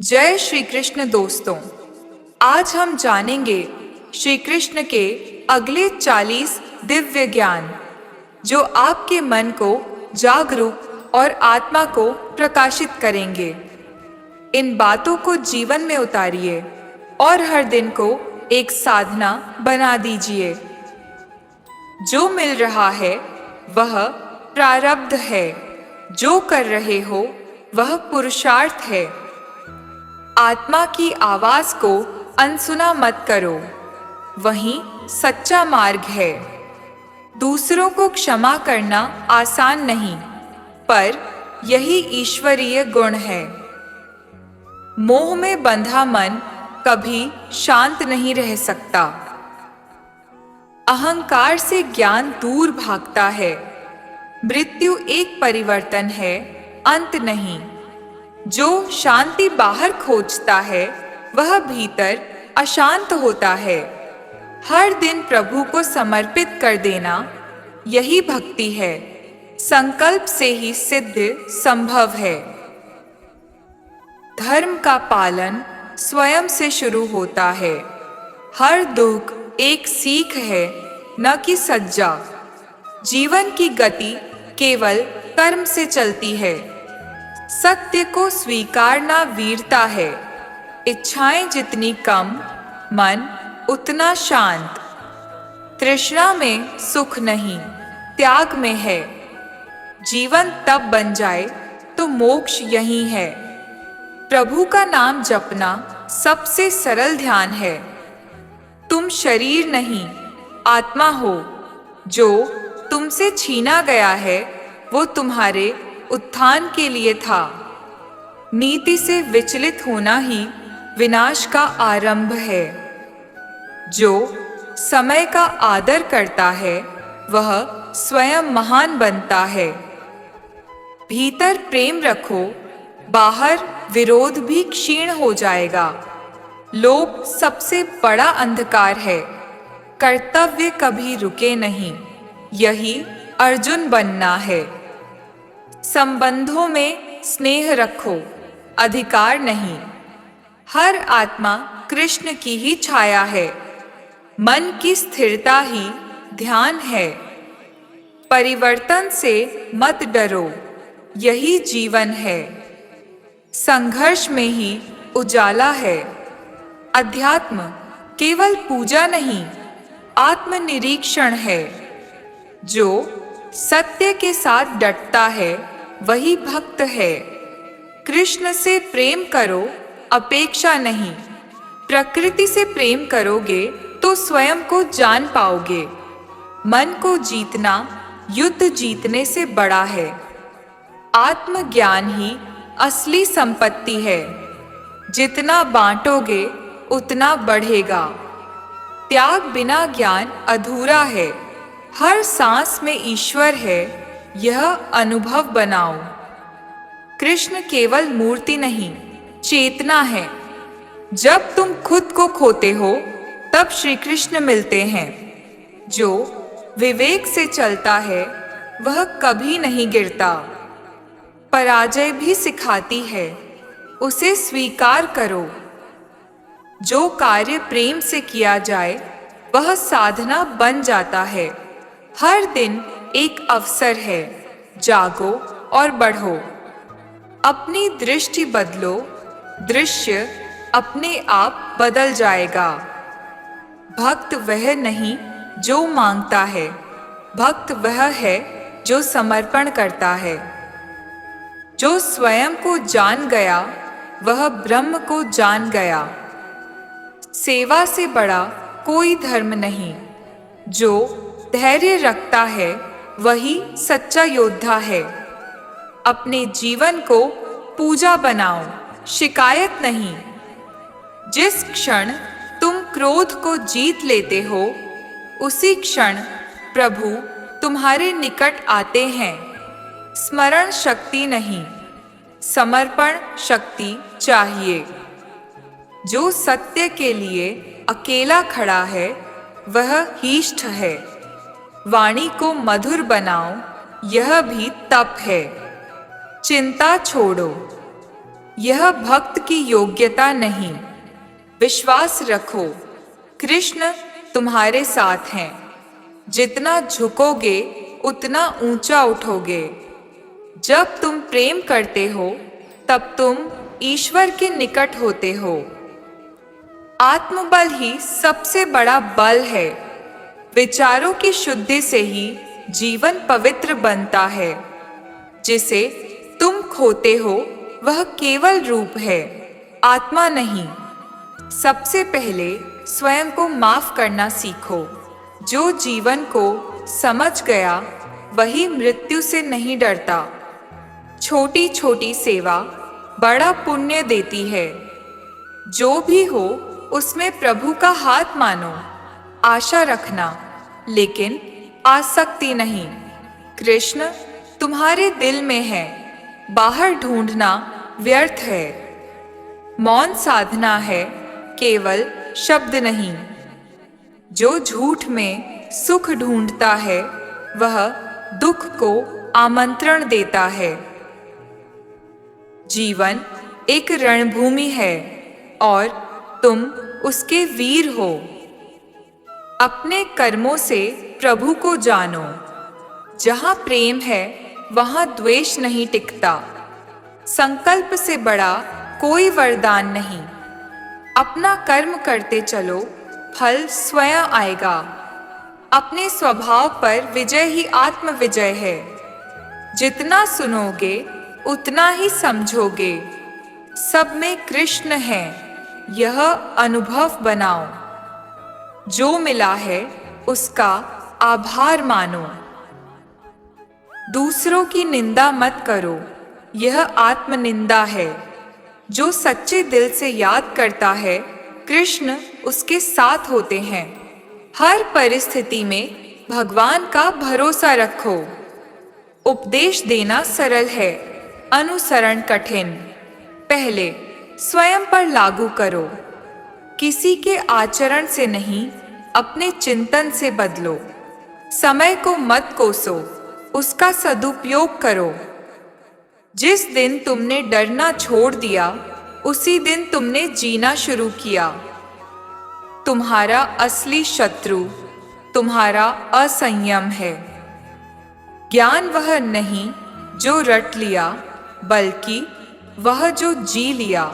जय श्री कृष्ण दोस्तों, आज हम जानेंगे श्री कृष्ण के अगले 40 दिव्य ज्ञान जो आपके मन को जागरूक और आत्मा को प्रकाशित करेंगे। इन बातों को जीवन में उतारिए और हर दिन को एक साधना बना दीजिए। जो मिल रहा है वह प्रारब्ध है, जो कर रहे हो वह पुरुषार्थ है। आत्मा की आवाज को अनसुना मत करो, वही सच्चा मार्ग है। दूसरों को क्षमा करना आसान नहीं, पर यही ईश्वरीय गुण है। मोह में बंधा मन कभी शांत नहीं रह सकता। अहंकार से ज्ञान दूर भागता है। मृत्यु एक परिवर्तन है, अंत नहीं। जो शांति बाहर खोजता है वह भीतर अशांत होता है। हर दिन प्रभु को समर्पित कर देना यही भक्ति है। संकल्प से ही सिद्ध संभव है। धर्म का पालन स्वयं से शुरू होता है। हर दुख एक सीख है, न कि सज्जा। जीवन की गति केवल कर्म से चलती है। सत्य को स्वीकारना वीरता है। इच्छाएं जितनी कम, मन उतना शांत। तृष्णा में सुख नहीं, त्याग में है। जीवन तब बन जाए तो मोक्ष यही है। प्रभु का नाम जपना सबसे सरल ध्यान है। तुम शरीर नहीं, आत्मा हो। जो तुमसे छीना गया है वो तुम्हारे उत्थान के लिए था। नीति से विचलित होना ही विनाश का आरंभ है। जो समय का आदर करता है वह स्वयं महान बनता है। भीतर प्रेम रखो, बाहर विरोध भी क्षीण हो जाएगा। लोभ सबसे बड़ा अंधकार है। कर्तव्य कभी रुके नहीं, यही अर्जुन बनना है। संबंधों में स्नेह रखो, अधिकार नहीं। हर आत्मा कृष्ण की ही छाया है। मन की स्थिरता ही ध्यान है। परिवर्तन से मत डरो, यही जीवन है। संघर्ष में ही उजाला है। अध्यात्म केवल पूजा नहीं, आत्मनिरीक्षण है। जो सत्य के साथ डटता है वही भक्त है। कृष्ण से प्रेम करो, अपेक्षा नहीं। प्रकृति से प्रेम करोगे तो स्वयं को जान पाओगे। मन को जीतना युद्ध जीतने से बड़ा है। आत्मज्ञान ही असली संपत्ति है। जितना बांटोगे उतना बढ़ेगा। त्याग बिना ज्ञान अधूरा है। हर सांस में ईश्वर है, यह अनुभव बनाओ। कृष्ण केवल मूर्ति नहीं, चेतना है। जब तुम खुद को खोते हो तब श्री कृष्ण मिलते हैं। जो विवेक से चलता है वह कभी नहीं गिरता। पराजय भी सिखाती है, उसे स्वीकार करो। जो कार्य प्रेम से किया जाए वह साधना बन जाता है। हर दिन एक अवसर है, जागो और बढ़ो। अपनी दृष्टि बदलो, दृश्य अपने आप बदल जाएगा। भक्त वह नहीं जो मांगता है, भक्त वह है जो समर्पण करता है। जो स्वयं को जान गया वह ब्रह्म को जान गया। सेवा से बड़ा कोई धर्म नहीं। जो धैर्य रखता है वही सच्चा योद्धा है। अपने जीवन को पूजा बनाओ, शिकायत नहीं। जिस क्षण तुम क्रोध को जीत लेते हो उसी क्षण प्रभु तुम्हारे निकट आते हैं। स्मरण शक्ति नहीं, समर्पण शक्ति चाहिए। जो सत्य के लिए अकेला खड़ा है वह हीष्ठ है। वाणी को मधुर बनाओ, यह भी तप है। चिंता छोड़ो, यह भक्त की योग्यता नहीं। विश्वास रखो, कृष्ण तुम्हारे साथ हैं। जितना झुकोगे उतना ऊंचा उठोगे। जब तुम प्रेम करते हो तब तुम ईश्वर के निकट होते हो। आत्मबल ही सबसे बड़ा बल है। विचारों की शुद्धि से ही जीवन पवित्र बनता है। जिसे तुम खोते हो वह केवल रूप है, आत्मा नहीं। सबसे पहले स्वयं को माफ करना सीखो। जो जीवन को समझ गया वही मृत्यु से नहीं डरता। छोटी छोटी सेवा बड़ा पुण्य देती है। जो भी हो उसमें प्रभु का हाथ मानो। आशा रखना लेकिन आसक्ति नहीं। कृष्ण तुम्हारे दिल में है, बाहर ढूंढना व्यर्थ है। मौन साधना है, केवल शब्द नहीं। जो झूठ में सुख ढूंढता है वह दुख को आमंत्रण देता है। जीवन एक रणभूमि है और तुम उसके वीर हो। अपने कर्मों से प्रभु को जानो। जहाँ प्रेम है वहाँ द्वेष नहीं टिकता। संकल्प से बड़ा कोई वरदान नहीं। अपना कर्म करते चलो, फल स्वयं आएगा। अपने स्वभाव पर विजय ही आत्म विजय है। जितना सुनोगे उतना ही समझोगे। सब में कृष्ण है, यह अनुभव बनाओ। जो मिला है उसका आभार मानो। दूसरों की निंदा मत करो, यह आत्मनिंदा है। जो सच्चे दिल से याद करता है कृष्ण उसके साथ होते हैं। हर परिस्थिति में भगवान का भरोसा रखो। उपदेश देना सरल है, अनुसरण कठिन। पहले स्वयं पर लागू करो। किसी के आचरण से नहीं, अपने चिंतन से बदलो। समय को मत कोसो, उसका सदुपयोग करो। जिस दिन तुमने डरना छोड़ दिया उसी दिन तुमने जीना शुरू किया। तुम्हारा असली शत्रु तुम्हारा असंयम है। ज्ञान वह नहीं जो रट लिया, बल्कि वह जो जी लिया।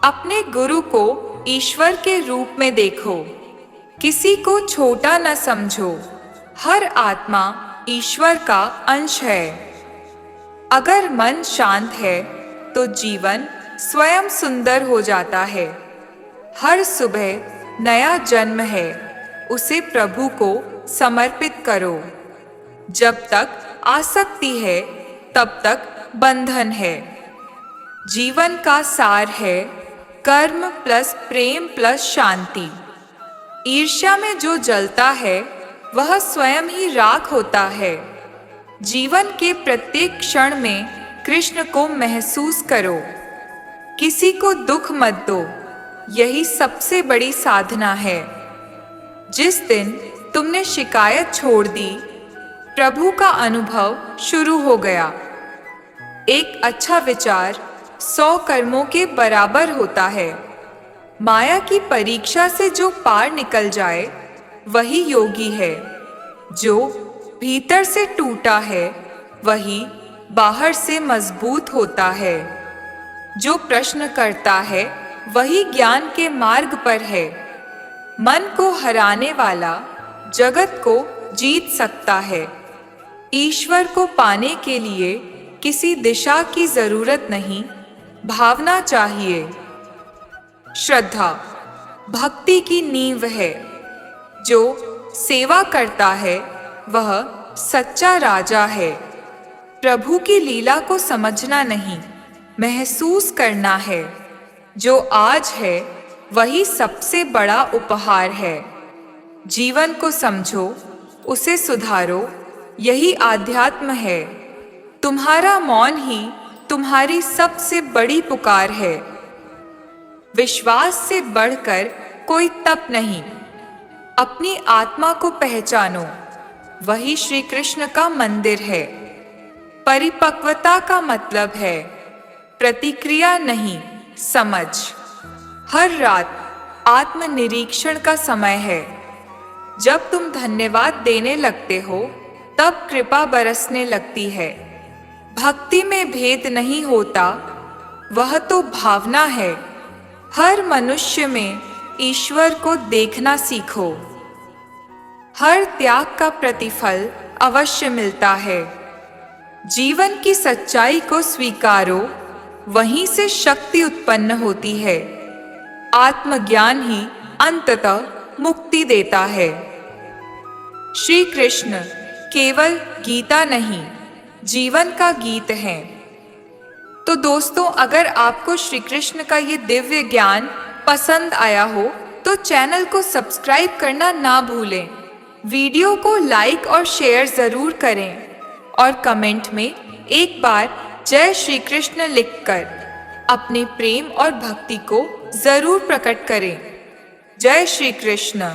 अपने गुरु को ईश्वर के रूप में देखो। किसी को छोटा न समझो। हर आत्मा ईश्वर का अंश है। अगर मन शांत है तो जीवन स्वयं सुंदर हो जाता है। हर सुबह नया जन्म है, उसे प्रभु को समर्पित करो। जब तक आसक्ति है तब तक बंधन है। जीवन का सार है कर्म प्लस प्रेम प्लस शांति। ईर्ष्या में जो जलता है वह स्वयं ही राख होता है। जीवन के प्रत्येक क्षण में कृष्ण को महसूस करो। किसी को दुख मत दो, यही सबसे बड़ी साधना है। जिस दिन तुमने शिकायत छोड़ दी, प्रभु का अनुभव शुरू हो गया। एक अच्छा विचार 100 कर्मों के बराबर होता है। माया की परीक्षा से जो पार निकल जाए वही योगी है। जो भीतर से टूटा है वही बाहर से मजबूत होता है। जो प्रश्न करता है वही ज्ञान के मार्ग पर है। मन को हराने वाला जगत को जीत सकता है। ईश्वर को पाने के लिए किसी दिशा की जरूरत नहीं, भावना चाहिए। श्रद्धा भक्ति की नींव है। जो सेवा करता है वह सच्चा राजा है। प्रभु की लीला को समझना नहीं, महसूस करना है। जो आज है वही सबसे बड़ा उपहार है। जीवन को समझो, उसे सुधारो, यही आध्यात्म है। तुम्हारा मौन ही तुम्हारी सबसे बड़ी पुकार है। विश्वास से बढ़कर कोई तप नहीं। अपनी आत्मा को पहचानो, वही श्री कृष्ण का मंदिर है। परिपक्वता का मतलब है प्रतिक्रिया नहीं, समझ। हर रात आत्मनिरीक्षण का समय है। जब तुम धन्यवाद देने लगते हो, तब कृपा बरसने लगती है। भक्ति में भेद नहीं होता, वह तो भावना है। हर मनुष्य में ईश्वर को देखना सीखो। हर त्याग का प्रतिफल अवश्य मिलता है। जीवन की सच्चाई को स्वीकारो, वहीं से शक्ति उत्पन्न होती है। आत्मज्ञान ही अंततः मुक्ति देता है। श्री कृष्ण केवल गीता नहीं, जीवन का गीत है। तो दोस्तों, अगर आपको श्री कृष्ण का ये दिव्य ज्ञान पसंद आया हो तो चैनल को सब्सक्राइब करना ना भूलें। वीडियो को लाइक और शेयर जरूर करें और कमेंट में एक बार जय श्री कृष्ण लिखकर अपने प्रेम और भक्ति को जरूर प्रकट करें। जय श्री कृष्ण।